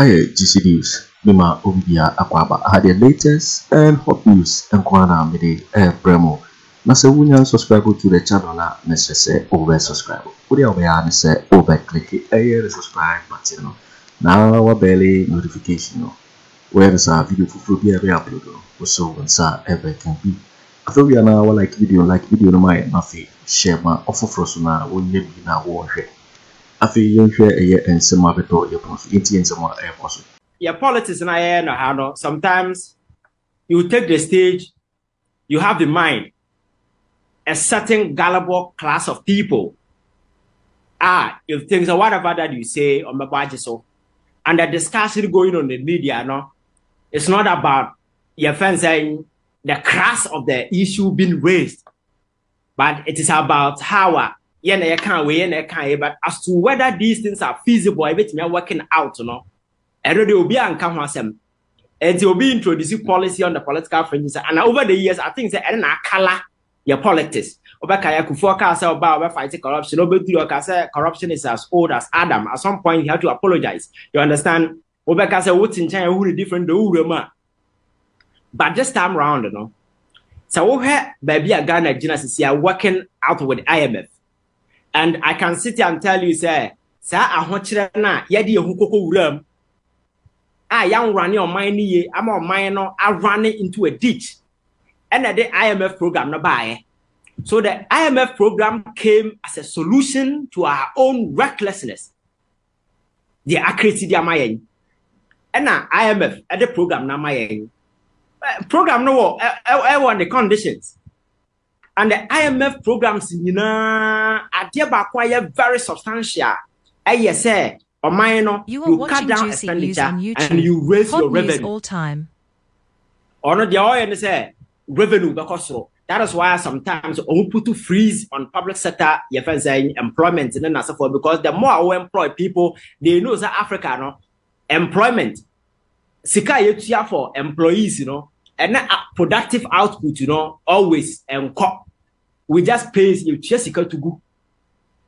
Hi, GC News. Mima Bawumia Akwaba had the latest and hot news and Kwana Mede Bremo. Nasa wunya subscribe to the channel na necessary over subscribe. Udi aware say over click the subscribe button. Now our belly notification no. Where is our video for be upload no. So once ever can be. After we are now like video no my nothing share my offer for so now we be na wo hwe. Afriyie hwe and some abeto your possibility and some possible. Your politics and sometimes you take the stage, you have the mind. A certain gullible class of people. If things are whatever that you say on my budget, so and the discussion going on in the media, no, it's not about your friends saying the crux of the issue being raised, but it is about how but as to whether these things are feasible, if are working out, you know, and they will be uncomfortable. And they will be introducing policy on the political fringes. And over the years, I think that color your politics. Akufo Addo about fighting corruption. Corruption is as old as Adam. At some point, you have to apologize. You understand? What's in China? Who different? But this time round, you know. So we have baby a Ghana Genesis here working out with IMF, and I can sit here and tell you, say, I want you na yedi hukoko uram. I am running on mine ye. I'm on mine. I'm running into a ditch. And the IMF program no buy. So the IMF program came as a solution to our own recklessness. The accuracy they are my and now IMF at the program na my program no I want the conditions. And the IMF programs are very substantial. I say or minor you cut down expenditure and you raise your revenue all time. Or not the oil say revenue because that is why sometimes we put to freeze on public sector employment and then so because the more we employ people, they know that Africa no employment sika yetua for employees, you know, and productive output, you know, always we just pay you just to go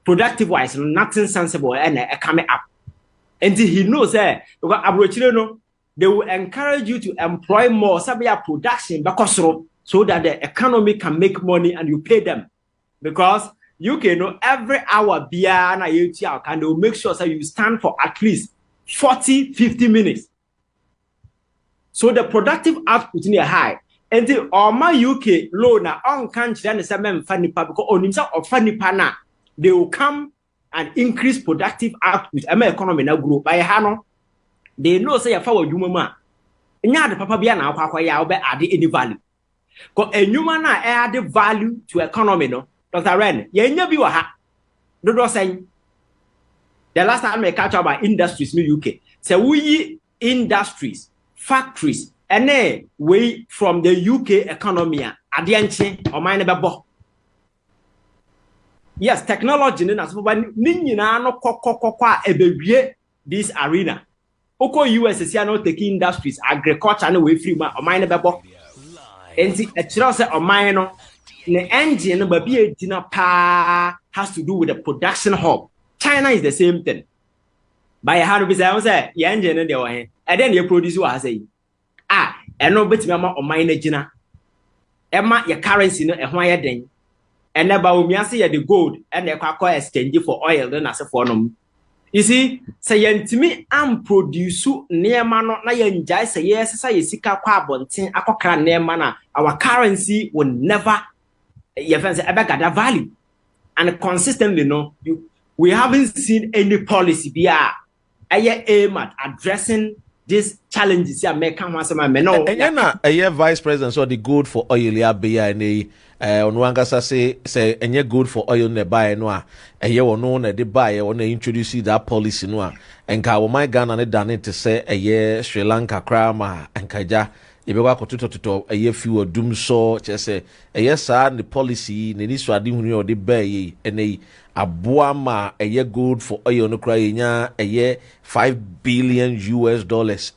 productive wise, nothing sensible and coming up until he knows that they will encourage you to employ more production because so that the economy can make money and you pay them. Because you can know every hour and they will make sure that you stand for at least 40-50 minutes. So the productive output in a high. And the my UK loan on country and the funny because on himself or funny pana, they will come and increase productive output. My economy now grow by Hano. They know say if I were mama. Nya the papa bia na akwa ya be add any value. Because a human na add value to economy no. Dr. Ren, ye nya bi wa ha. Do saying the last time I catch up about industries in the UK. Say we industries, factories, and we from the UK economy adianche or mine bebo. Yes, technology na so but ninyina no kokokokwa ebewie this arena. Oko US is here not taking industries, agriculture and way free or mine bebo. And a chance or mine no the engine but be a dinner pa has to do with the production hub. China is the same thing. By 100% say the engine in the way, and then you produce what I say. And no bit mama or mine gina. Emma your currency no a wire thing. And the Bawumia say the gold and the Kwaku exchange for oil then as a form. You see, say to me, I'm produce near man na enjoy say yes, say sika carbon tin akokra near mana. Our currency will never ever gather value. And consistently, no, we haven't seen any policy be aim at addressing these challenges. Yeah, make come once a no. And vice president so the good for oil ya be and on one gasa say and good for oil ne buy no a ye no na de buy on introduce that policy no and ka wo my Ghana ne done to say Sri Lanka krama and kaja Ibewa kotuto few doom so say yes the policy ne ni so ade hunu o de buy and aboama good for oil no cry nya $5 billion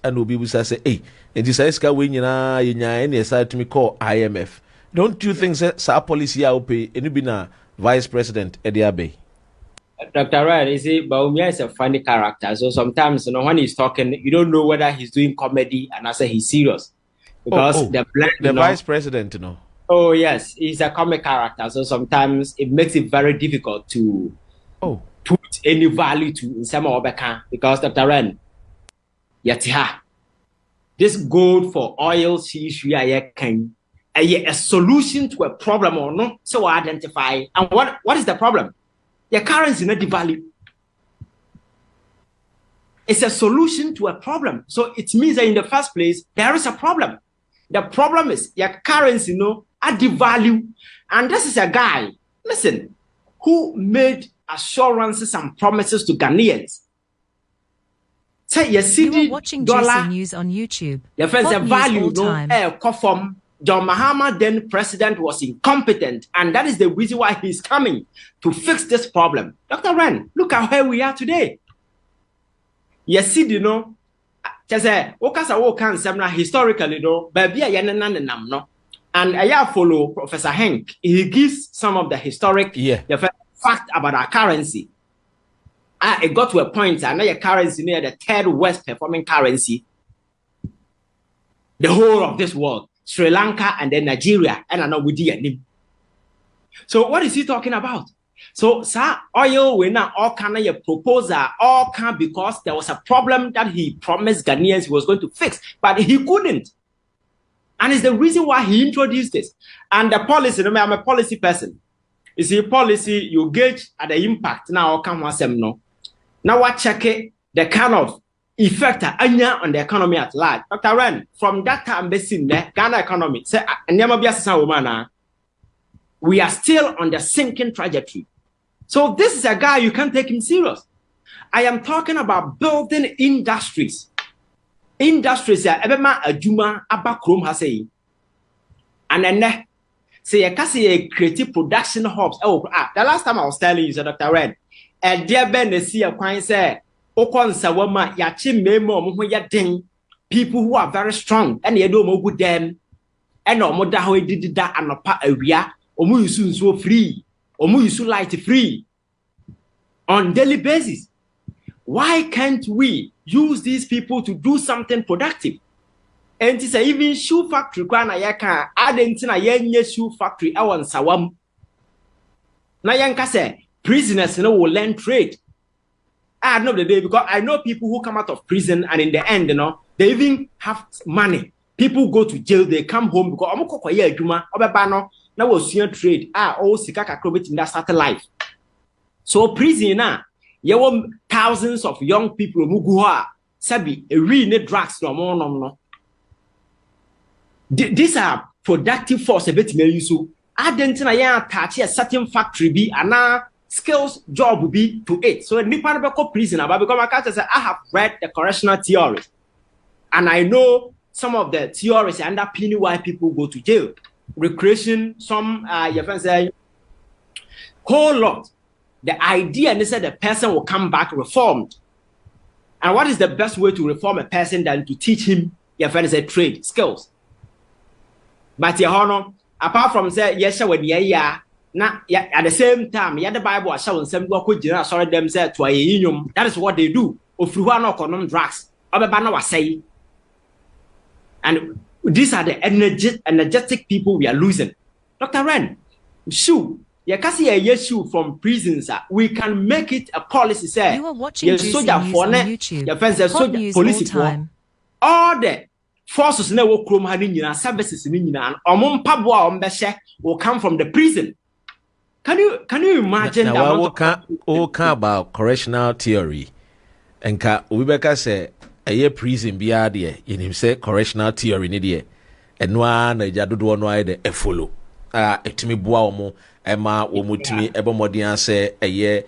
and obi bisa say and this is ka we nyina nya any side to me call IMF. Don't you think that policy will pay any bina vice president Ediabe? Dr. Ryan, you see, Bawumia is a funny character. So sometimes, when he's talking, you don't know whether he's doing comedy and I say he's serious. Because the vice president, Oh, yes, he's a comic character. So sometimes it makes it very difficult to put any value to in some Obeka. Because Dr. Ryan, this gold for oil issue, a solution to a problem or no? So I identify. And what is the problem? Your currency not devalue. It's a solution to a problem. So it means that in the first place, there is a problem. The problem is your currency, at devalue. And this is a guy, listen, who made assurances and promises to Ghanaians. Say you are watching dollar News on YouTube. Your friends a value, John Mahama, then president, was incompetent, and that is the reason why he's coming to fix this problem. Dr. Ren, look at where we are today. Yes, just say, historically, baby, and I follow Professor Henk. He gives some of the historic fact about our currency. It got to a point, and your currency near the third worst performing currency, the whole of this world. Sri Lanka and then Nigeria, and I know we did. So what is he talking about? So, sir, oil we now all kind of proposal, all can because there was a problem that he promised Ghanaians he was going to fix, but he couldn't. And it's the reason why he introduced this. And the policy, I'm a policy person. You see, policy, you gauge at the impact. Now, now what check it, the kind of effect on the economy at large. Dr. Ren, from that time, the Ghana economy, we are still on the sinking trajectory. So this is a guy, you can't take him serious. I am talking about building industries. Industries, Ebema Ajuma, Abakrom Hasei. And then, say, I can see creative production hubs. The last time I was telling you, Dr. Ren, and dear Ben, they see a coin say, Okon Sawama, Yachi Memo, Yating, people who are very strong, and you don't know good them, and no more how he did that and a part area, Owusu so free, Owusu light free on daily basis. Why can't we use these people to do something productive? And it's even shoe factory, Kwana Adentina Yen shoe factory, Awan Sawam. Nayanka say, prisoners will learn trade. I know the day because I know people who come out of prison and in the end, they even have money. People go to jail, they come home because Omoko Kwaya Juma, Obebano, now we'll see trade. All Sikaka Krobit in that started life. So prison now, you want thousands of young people who go out, Sabi, a real drugs no more. These are productive force a bit me use. I didn't touch a certain factory be and now skills job will be to it. So Nipanabako prison about because my character said I have read the correctional theory. And I know some of the theories underpinning why people go to jail. Recreation, some your friends say whole lot. The idea and they said the person will come back reformed. And what is the best way to reform a person than to teach him your friends say trade skills? But your honor, apart from say yes, when at the same time, the Bible are showing some sorry them say to a that is what they do. Of drugs. Say. And these are the energetic people we are losing. Dr. Ren, shoot, you can see a issue from prisons. We can make it a policy. Say, you are watching News on YouTube. Your friends are soldier policy for all the forces na wo krom ha ni services ni nyina omon pabo a ombehye will come from the prison. Can you imagine that? Now about correctional theory and we beka say a prison bia de in say correctional theory ni de enwa na jadodo no aye de follow etimi boa omo ema wo mutimi ebomodian say eye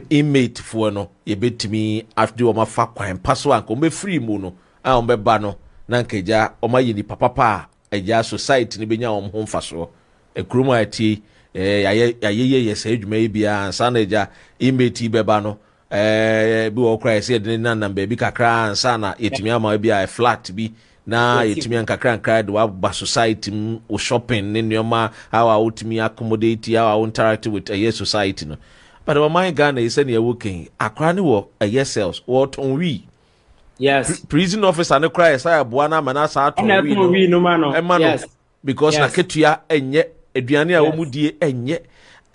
inmate fo no ye betimi after o ma fa kwan paso anko me free mu no a o be ba no na nkeja o ma yini papa eja society ni benya o ho mfaso ekroma ati ayeye yesa adwuma bia ansa na eja inmate beba no bi wo kra ese de na namba bi kakra ansa na yetimi ama bia a flat bi na yetimi ankakra nkra de wa ba society o shopping ne nyoma how utimi accommodate how interact with a society no But our mind Ghana is saying you're working. Akrani work a yes cells. What on we? Yes. Prison officer no cry. Say Buana Manasa to we no man. Yes. Because na ketua enye eduane a omudie enye.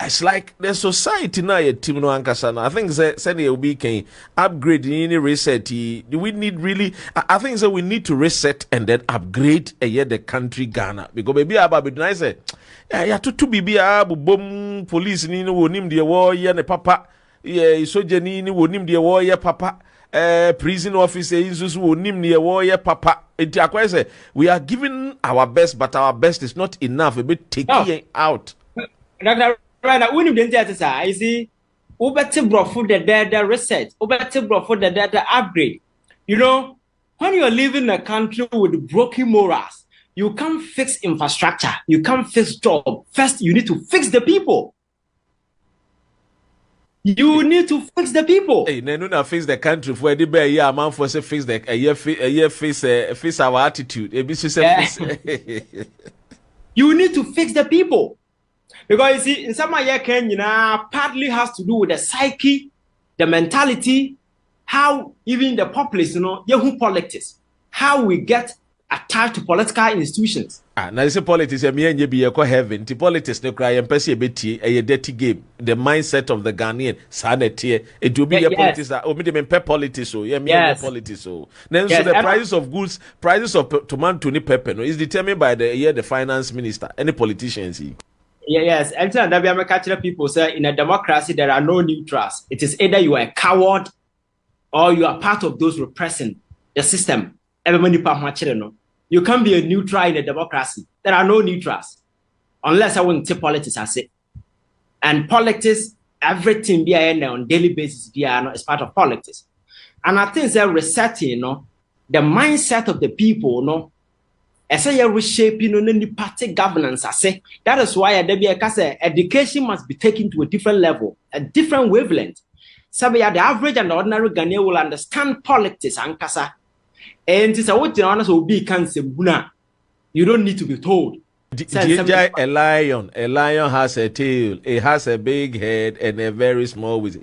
It's like the society now a team no ankasa. I think say we be can upgrade in reset. Do we need really? I think we need to reset and then upgrade the country Ghana, because maybe about be nice. Ya tutu bibia bom police ni no wonim de wo ye ne papa. Soja ni wonim de wo ye papa. Prison officer insus wonim ne wo ye papa. Enti akwa say we are giving our best, but our best is not enough. A bit taking out. Dr. Right, when you didn't say, I see, Ubeti brought for the data research, Ubeti brought for the data upgrade. You know, when you are living in a country with broken morals, you can't fix infrastructure, you can't fix job. First, you need to fix the people. You need to fix the people. Hey, no, no, fix the country for the bear. Yeah, man, for say fix the fix our attitude. You need to fix the people. Because you see, in some way, Kenya partly has to do with the psyche, the mentality, how even the populace, who politics, how we get attached to political institutions. Now you say politics, me and you be a heaven. The politics no cry and perceive a dirty game. The mindset of the Ghanaian, sanity, it will be a politics that will be the politics. So yeah, politics. So then so the prices of goods, prices of tomato ni pepper, is determined by the finance minister, any politicians. Yes, and that catching people say in a democracy there are no neutrals. It is either you are a coward or you are part of those repressing the system. You can't be a neutral in a democracy. There are no neutrals unless I want to politics. I say, and politics, everything be on daily basis is part of politics. And I think that resetting, the mindset of the people, I say you're reshaping any party governance. I say that is why education must be taken to a different level, a different wavelength. So the average and the ordinary Ghanaian will understand politics and kasa. And it's a what the honors will be cancer. You don't need to be told. A lion has a tail, it has a big head and a very small whistle.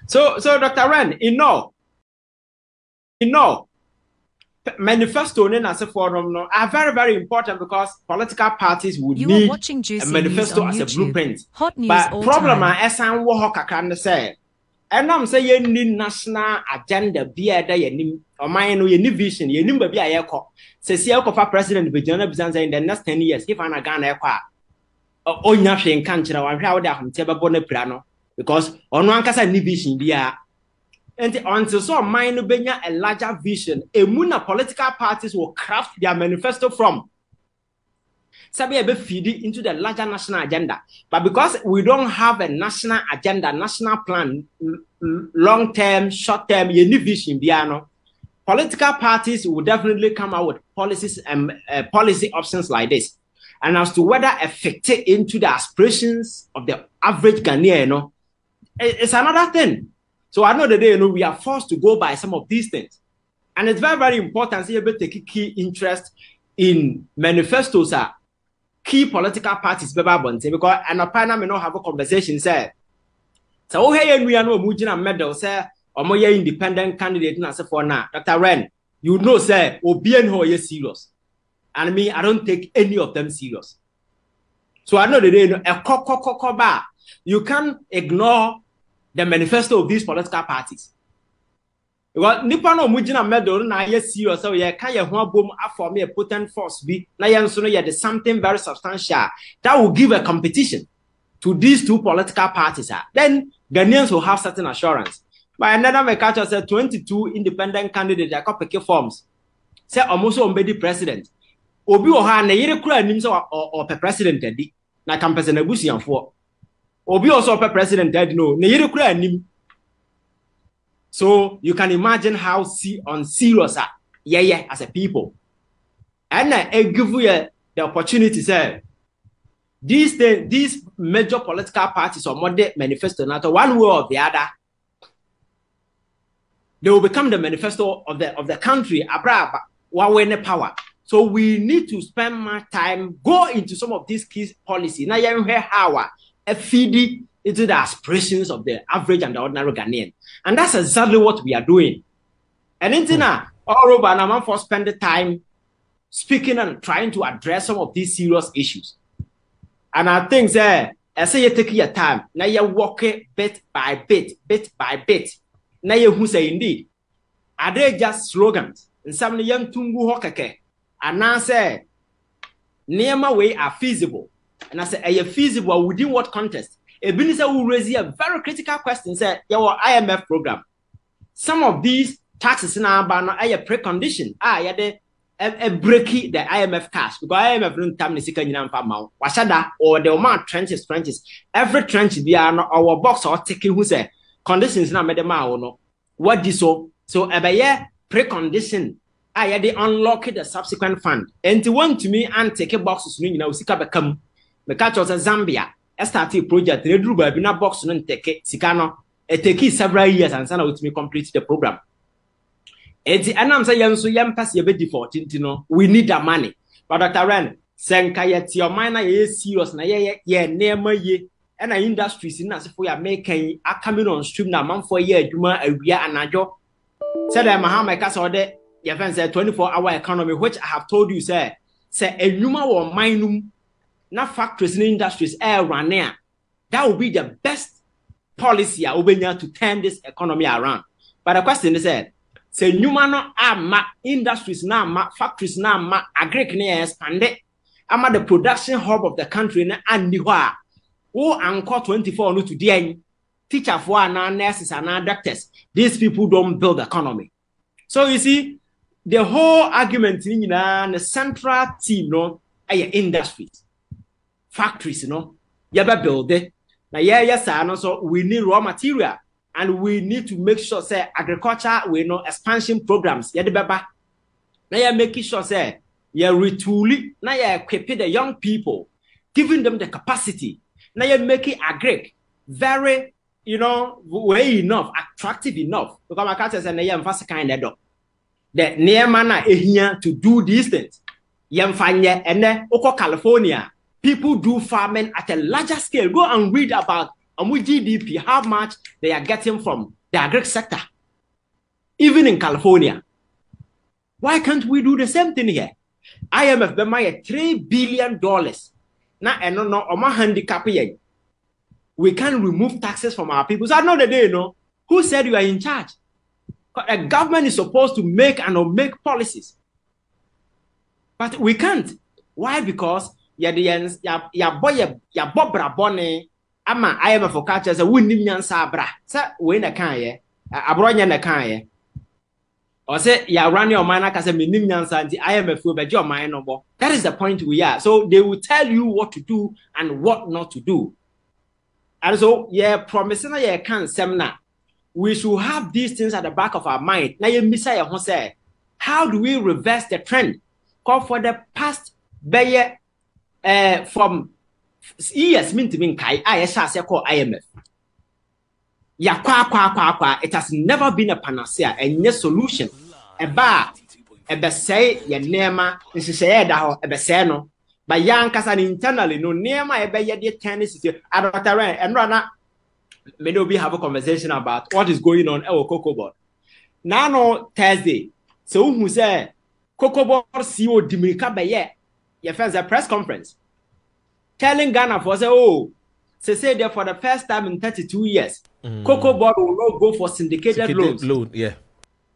So Dr. Ren, manifesto as a forum are very, very important because political parties would need a manifesto as a blueprint. But problem is say, and I'm saying you need national agenda be a day or mine or any vision, you need be a echo. Says for President Bijana in the next 10 years, if I'm a Ghana or nothing country, I'm proud of Teba Plano because on one case, any vision be a and until so mine benya a larger vision, a muna political parties will craft their manifesto from. Sabi be feed it into the larger national agenda. But because we don't have a national agenda, national plan, long term, short term, any vision, political parties will definitely come out with policies and policy options like this. And as to whether affect it into the aspirations of the average Ghanaian, it's another thing. So I know that we are forced to go by some of these things. And it's very, very important to take key interest in manifestos are key political parties because and a panel may not have a conversation say. So hey we are no Mujina medal say or more independent candidate na for now. Dr. Ren, you know say Obian ho is serious. And me, I don't take any of them serious. So I know that you can't ignore the manifesto of these political parties. Because Nippon Mujina medal na yes serious so yeah can you boom for me a potent force be na there's something very substantial that will give a competition to these two political parties. Then Ghanaians will have certain assurance. But another my culture said 22 independent candidates are copy forms. Say almost the president. Obi oha na yere kura nim so or president edi na campus na busianfo. Obi also president edi no na yere kura nim. So you can imagine how serious as a people. And I give you the opportunity to say these major political parties or modern manifesto, not one way or the other, they will become the manifesto of the country. One way in power. So we need to spend more time, go into some of these key policies. Now you hear how feed into the aspirations of the average and the ordinary Ghanaian. And that's exactly what we are doing. And in all over, and I'm for spend the time speaking and trying to address some of these serious issues. And I think that I say you take your time. Now you walk it bit by bit, bit by bit. Now you who say indeed. Are they just slogans? And some young tungu hokake. And now say near my way are feasible. And I say, are you feasible within what context? Ebenezer will raise a very critical question. Say, your IMF program. Some of these taxes in our banner are a precondition. Yeah, they a breaky the IMF cash because IMF don't time the second year for Washada or the amount trenches. Every trench be our box or taking who say conditions na medema or no. What this so a precondition. They unlock the subsequent fund. And to want to me and take a box you know sika become the catch was Zambia. I started project they drew by bina box and take it Sikano. It take several years and sana with me complete the program. And I'm saying so young pass your bed default, you know. We need that money. But Dr. Ren, Senkayet your minor is serious na near my ye and our industries in as if we are making a coming on stream now month for a year, Juma a year and a job. Said I Mahama Castle de your friend said 24-hour economy, which I have told you, say a Numa or minum, not factories in industries air run there. That will be the best policy I will to turn this economy around. But the question is said. Say Newman ama industries na ma factories na ma agric na expanded. Ama the production hub of the country na anihwa. Who anchor 24 no to the teacher for and nurses and doctors. These people don't build the economy. So you see, the whole argument in the central team no industries, factories, you know, yaba build it. Now yes, so we need raw material. And we need to make sure, say, agriculture, we know expansion programs. Yeah, the baba. Now you're making sure, say, you're retooling. Now you're equipping the young people, giving them the capacity. Now you're making agric very, you know, way enough, attractive enough. Because my cat says, and you're fast kind of dog. The near manner here to do these things. Gyamfi and then Oko California, people do farming at a larger scale. Go and read about. And with GDP, how much they are getting from the agri sector, even in California. Why can't we do the same thing here? IMF be my $3 billion. Now, and no, my handicap here. We can remove taxes from our people. So I know the day, no. Who said you are in charge? The government is supposed to make and make policies, but we can't. Why? Because ya bobra bonne. Ama IMF for culture say we nim nyansa abra say we na kan ye abronya na kan ye or say ya run your man aka say me nim nyansa nti IMF we be your man no bo. That is the point we are. So they will tell you what to do and what not to do. And so yeah, promising na ye kan semna we should have these things at the back of our mind. Na ye misa ye ho say how do we reverse the trend? Call for the past be from years mean to mean kai call IMF. Ya kwa. It has never been a panacea and no solution. Ebe say ya nema nsese da ho ebe say no. But yan kasa internally no nema ebe ye de tennis adotare and rana maybe we have a conversation about what is going on our Cocoa Board. Now no Thursday. So who say Cocoa Board CEO Dimika be ye first a press conference. Telling Ghana for say, oh, say there for the first time in 32 years, Cocoa Board will not go for syndicated loans. Yeah.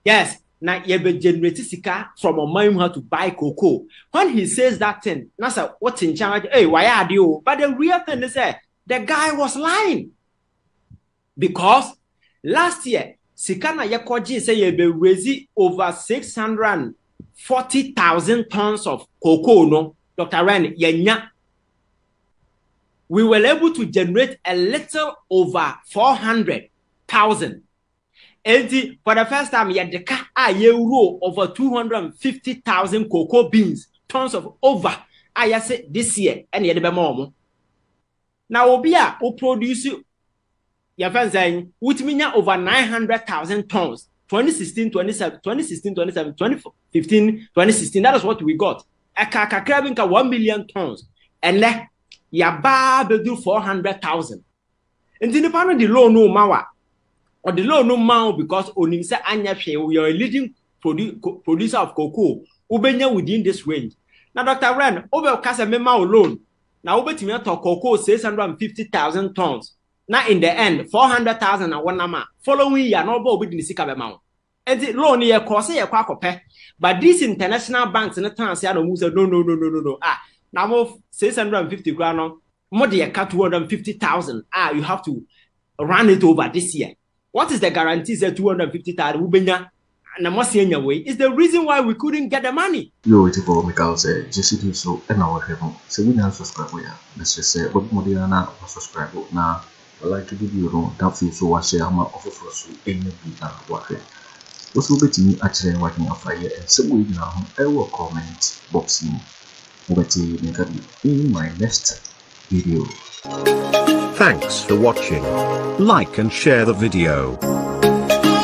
Yes. Now you be generating sika from a man how to buy cocoa. When he says that thing, Nasa, what's in charge? Hey, why are you? But the real thing is that the guy was lying. Because last year, Sikana Yakoji say you be raising over 640,000 tons of cocoa, no? Dr. Ren, yenya. We were able to generate a little over 400,000. And for the first time, you over 250,000 cocoa beans, tons of over. I say this year, and yet the more. Now, Obia, who produce your friends saying, which means over 900,000 tons. 2016, 2015, 2016. That is what we got. A crabbing 1 million tons. And yaba bedu 400,000 enti nipa no the loan no mawa or the loan no ma because onim say anya hwe you are a leading producer of cocoa ubenya within this range. Now Dr. Ren obe kase mema loan na obetimi to cocoa 650,000 tons. Now in the end 400,000 na one nama following year no bo obi sika be ma. And loan ye course ye kwa kope. But these international banks in the town say no no. Now more 650 grand more de 250,000. You have to run it over this year. What is the guarantee that 250,000 ubenya na mo see way is the reason why we couldn't get the money. Yo it for because just do so and our heaven. So we now subscribe ya. Let's just say but more than na subscribe na like the video no that feel so watch share ma offer for so any bit na Boakye. Also betimi actually working Afriyie and some way now I will comment box in in my next video. Thanks for watching. Like and share the video.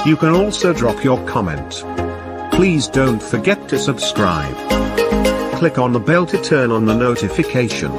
You can also drop your comment. Please don't forget to subscribe. Click on the bell to turn on the notification.